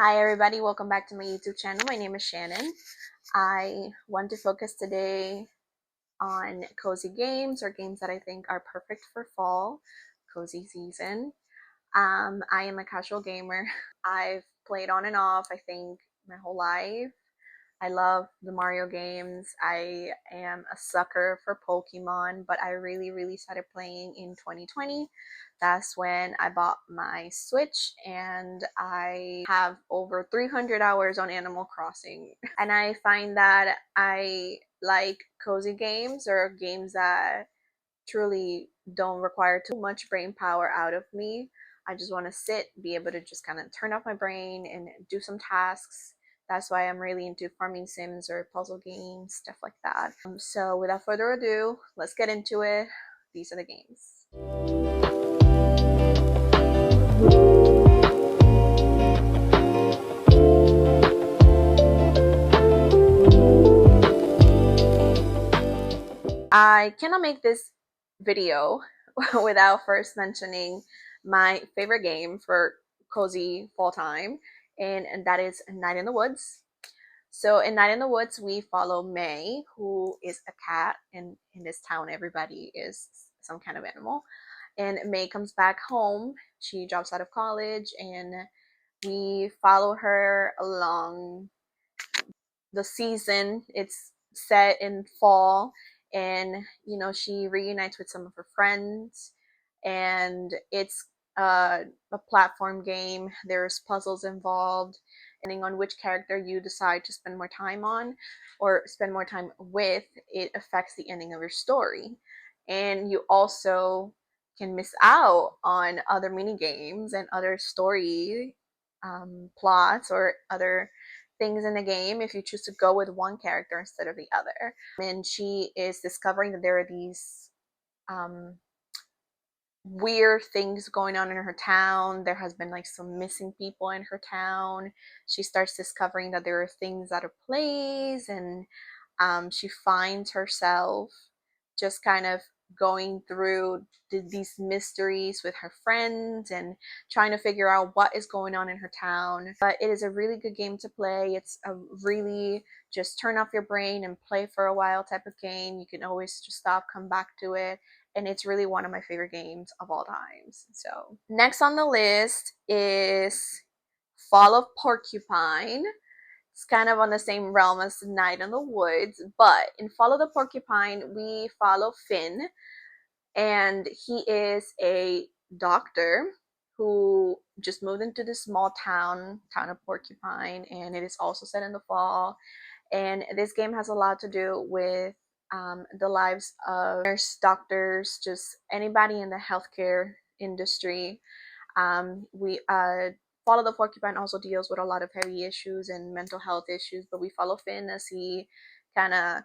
Hi everybody, welcome back to my YouTube channel. My name is Shannon. I want to focus today on cozy games or games that I think are perfect for fall, cozy season. I am a casual gamer. I've played on and off, I think, my whole life. I love the Mario games. I am a sucker for Pokemon, but I really started playing in 2020. That's when I bought my Switch and I have over 300 hours on Animal Crossing. And I find that I like cozy games or games that truly don't require too much brain power out of me. I just want to sit, be able to just kind of turn off my brain and do some tasks. That's why I'm really into farming sims or puzzle games, stuff like that. So without further ado, let's get into it. These are the games. I cannot make this video without first mentioning my favorite game for cozy fall time, and that is Night in the Woods. So in Night in the Woods, we follow May, who is a cat, and in this town, everybody is some kind of animal. And May comes back home. She drops out of college, and we follow her along the season. It's set in fall, and she reunites with some of her friends, and it's a platform game. There's puzzles involved. Depending on which character you decide to spend more time on or spend more time with, it affects the ending of your story. And you also can miss out on other mini games and other story plots or other things in the game if you choose to go with one character instead of the other. And she is discovering that there are these um, weird things going on in her town. There has been like some missing people in her town. She starts discovering that there are things out of place, and she finds herself just kind of going through these mysteries with her friends and trying to figure out what is going on in her town. But it is a really good game to play. It's a really just turn off your brain and play for a while type of game. You can always just stop, come back to it, and it's really one of my favorite games of all times. So next on the list is Fall of Porcupine. It's kind of on the same realm as Night in the Woods, but in Follow the Porcupine, we follow Finn, and he is a doctor who just moved into this small town of Porcupine, and it is also set in the fall. And this game has a lot to do with the lives of nurse, doctors, just anybody in the healthcare industry. We Follow the Porcupine also deals with a lot of heavy issues and mental health issues, but we follow Finn as he kind of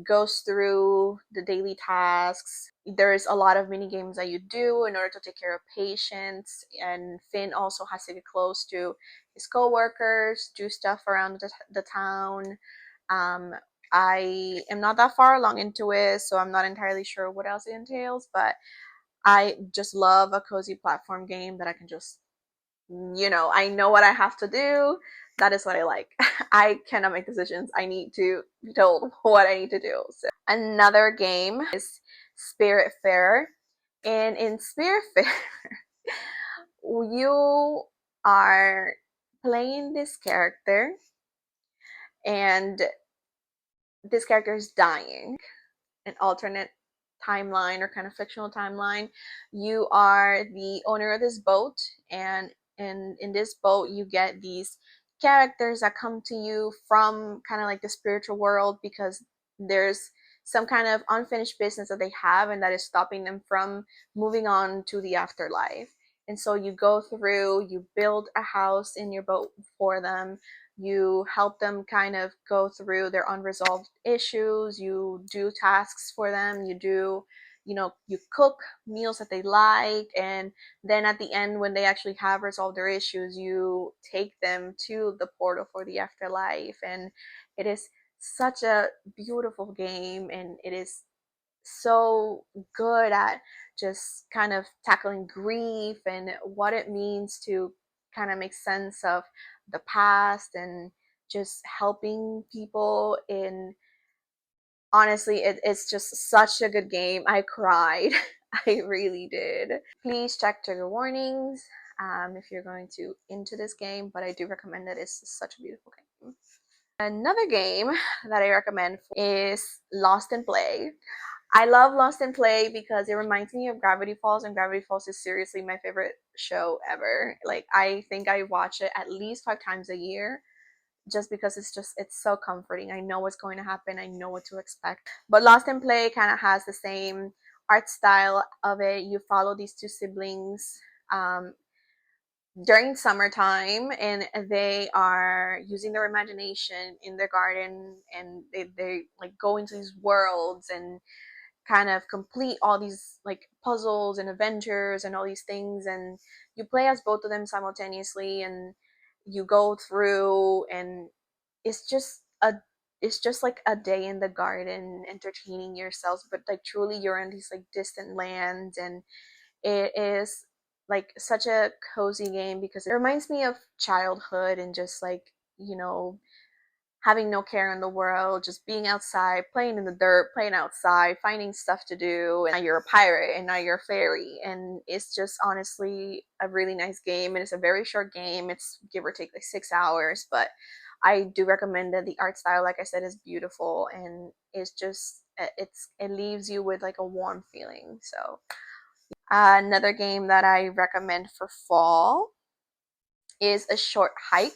goes through the daily tasks. There's a lot of mini games that you do in order to take care of patients, and Finn also has to get close to his co-workers, do stuff around the town. um, I am not that far along into it, so I'm not entirely sure what else it entails, but I just love a cozy platform game that I can just, I know what I have to do. That is what I like. I cannot make decisions. I need to be told what I need to do. So another game is Spiritfarer. And in Spiritfarer, you are playing this character, and this character is dying. An alternate timeline or kind of fictional timeline. You are the owner of this boat, and in this boat you get these characters that come to you from kind of like the spiritual world, because there's some kind of unfinished business that they have, and that is stopping them from moving on to the afterlife. And so you go through, you build a house in your boat for them, you help them kind of go through their unresolved issues, you do tasks for them, you cook meals that they like, and then at the end, when they actually have resolved their issues, you take them to the portal for the afterlife. And it is such a beautiful game, and it is so good at just kind of tackling grief and what it means to kind of make sense of the past and just helping people. In honestly, it's just such a good game. I cried. I really did. Please check trigger warnings if you're going to into this game, but I do recommend it. It's such a beautiful game. Another game that I recommend is Lost in Play. I love Lost in Play because it reminds me of Gravity Falls, and Gravity Falls is seriously my favorite show ever. Like, I think I watch it at least 5 times a year just because it's so comforting. I know what's going to happen. I know what to expect. But Lost in Play kind of has the same art style of it. You follow these two siblings um, during summertime, and they are using their imagination in their garden, and they like go into these worlds and kind of complete all these like puzzles and adventures and all these things, and you play as both of them simultaneously, and you go through, and it's just a it's just like a day in the garden entertaining yourselves, but like truly you're in these like distant lands, and it is like such a cozy game because it reminds me of childhood and just like, you know, having no care in the world, just being outside, playing in the dirt, playing outside, finding stuff to do. And now you're a pirate and now you're a fairy. And it's just honestly a really nice game. And it's a very short game. It's give or take like 6 hours. But I do recommend it. The art style, like I said, is beautiful. And it's just, it leaves you with like a warm feeling. So another game that I recommend for fall is a short hike.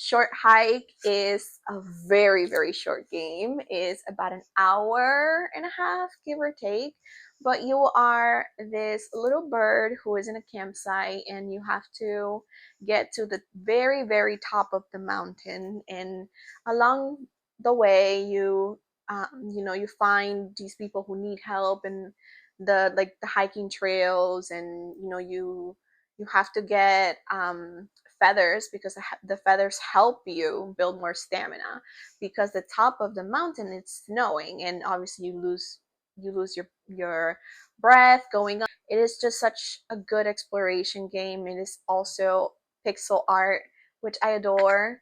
Short hike is a very, very short game. It's about an hour and a half, give or take. But you are this little bird who is in a campsite, and you have to get to the very, very top of the mountain. And along the way, you find these people who need help, and the hiking trails, and you have to get feathers because the feathers help you build more stamina, because the top of the mountain it's snowing, and obviously you lose your breath going up. It is just such a good exploration game. It is also pixel art, which I adore.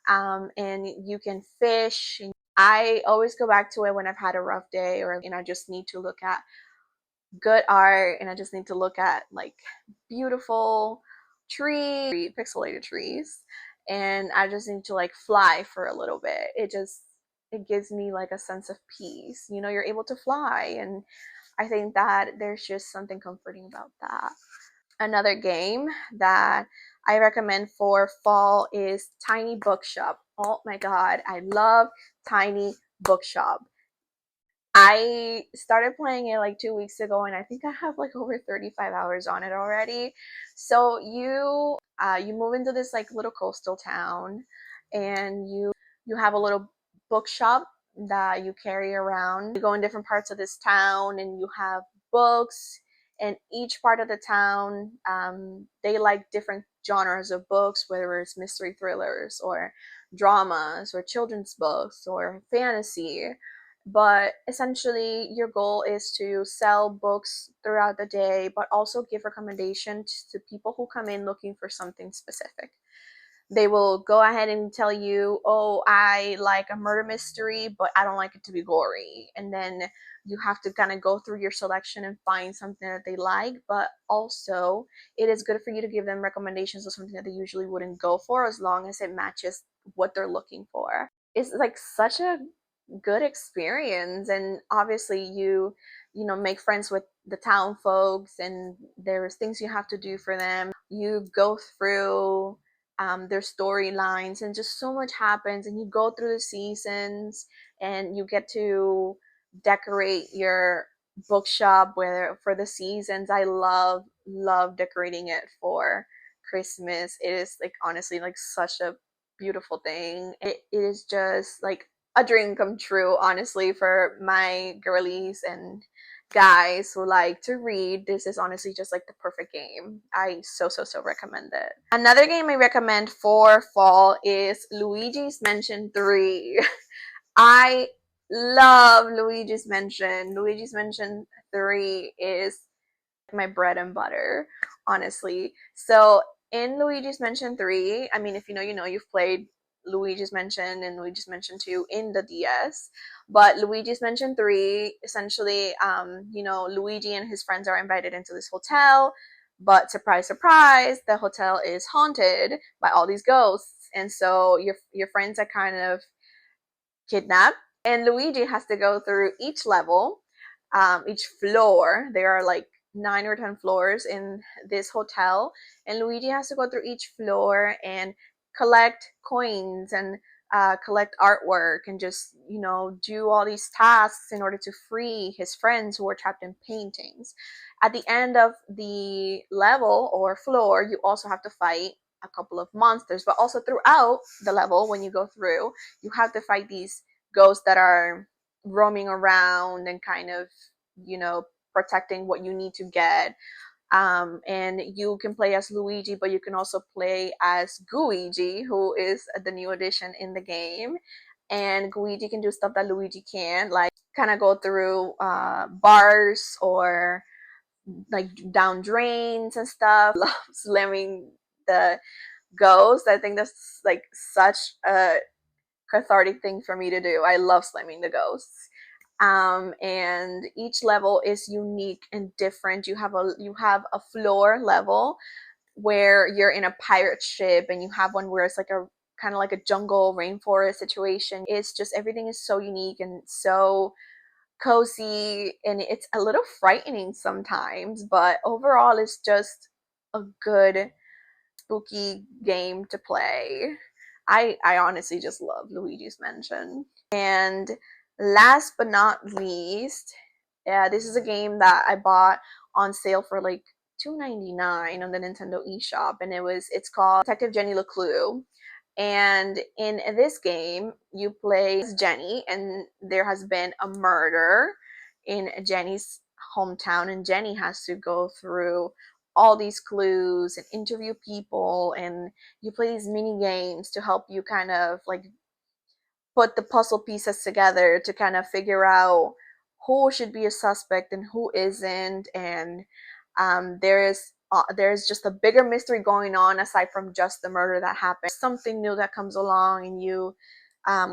And you can fish. I always go back to it when I've had a rough day, or I just need to look at good art, and I just need to look at like beautiful pixelated trees, and I just need to like fly for a little bit. It gives me like a sense of peace. You're able to fly, and I think that there's just something comforting about that. Another game that I recommend for fall is Tiny Bookshop. Oh my god, I love Tiny Bookshop. I started playing it like 2 weeks ago, and I think I have like over 35 hours on it already. So you move into this like little coastal town, and you have a little bookshop that you carry around. You go in different parts of this town, and you have books. And each part of the town, they like different genres of books, whether it's mystery thrillers or dramas or children's books or fantasy. But essentially, your goal is to sell books throughout the day, but also give recommendations to people who come in looking for something specific. They will go ahead and tell you, oh, I like a murder mystery, but I don't like it to be gory. And then you have to kind of go through your selection and find something that they like. But also, it is good for you to give them recommendations of something that they usually wouldn't go for, as long as it matches what they're looking for. It's like such a good experience, and obviously make friends with the town folks, and there's things you have to do for them. You go through their storylines, and just so much happens, and you go through the seasons, and you get to decorate your bookshop where for the seasons. I love decorating it for Christmas. It is like honestly like such a beautiful thing. It is just like a dream come true, honestly, for my girlies and guys who like to read. This is honestly just like the perfect game. I so recommend it. Another game I recommend for fall is Luigi's Mansion 3. I love Luigi's Mansion. Luigi's Mansion 3 is my bread and butter, honestly. So in Luigi's Mansion 3, I mean, if you know, you know, you've played Luigi's Mansion and Luigi's Mansion 2 in the DS. But Luigi's Mansion 3, essentially, you know, Luigi and his friends are invited into this hotel. But surprise, surprise, the hotel is haunted by all these ghosts. And so your friends are kind of kidnapped. And Luigi has to go through each level, each floor. There are like 9 or 10 floors in this hotel, and Luigi has to go through each floor and collect coins and collect artwork and just, you know, do all these tasks in order to free his friends who are trapped in paintings. At the end of the level or floor, you also have to fight a couple of monsters, but also throughout the level, when you go through, you have to fight these ghosts that are roaming around and kind of, you know, protecting what you need to get. And you can play as Luigi, but you can also play as Gooigi, who is the new addition in the game. And Gooigi can do stuff that Luigi can't, like kind of go through bars or like down drains and stuff. Love slamming the ghost. I think that's like such a cathartic thing for me to do. I love slamming the ghosts. And each level is unique and different. You have a floor level where you're in a pirate ship, and you have one where it's like a kind of like a jungle rainforest situation. It's just everything is so unique and so cozy, and it's a little frightening sometimes, but overall it's just a good spooky game to play. I honestly just love Luigi's Mansion. And last but not least, this is a game that I bought on sale for like $2.99 on the Nintendo eShop, and it's called Detective Jenny LeClue. And in this game, you play as Jenny, and there has been a murder in Jenny's hometown, and Jenny has to go through all these clues and interview people, and you play these mini games to help you kind of like put the puzzle pieces together to kind of figure out who should be a suspect and who isn't. And there's just a bigger mystery going on aside from just the murder that happened. Something new that comes along, and you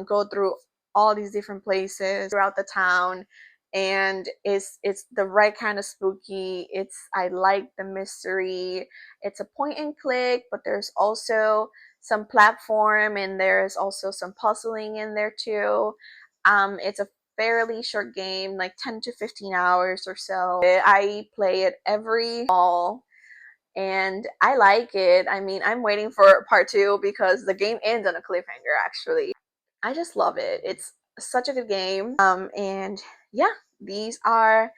go through all these different places throughout the town, and it's the right kind of spooky. I like the mystery. It's a point and click, but there's also some platform, and there's also some puzzling in there too. It's a fairly short game, like 10 to 15 hours or so. I play it every fall, and I like it. I mean, I'm waiting for part two because the game ends on a cliffhanger, actually. I just love it. It's such a good game. And yeah, these are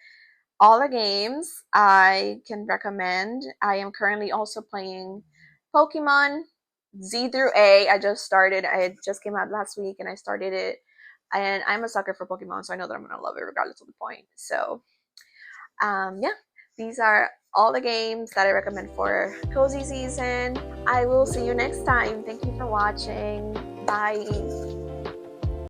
all the games I can recommend. I am currently also playing Pokemon Z through A. I just started. It just came out last week, and I started it. And I'm a sucker for Pokemon, so I know that I'm gonna love it regardless of the point. So, yeah, these are all the games that I recommend for cozy season. I will see you next time. Thank you for watching. Bye.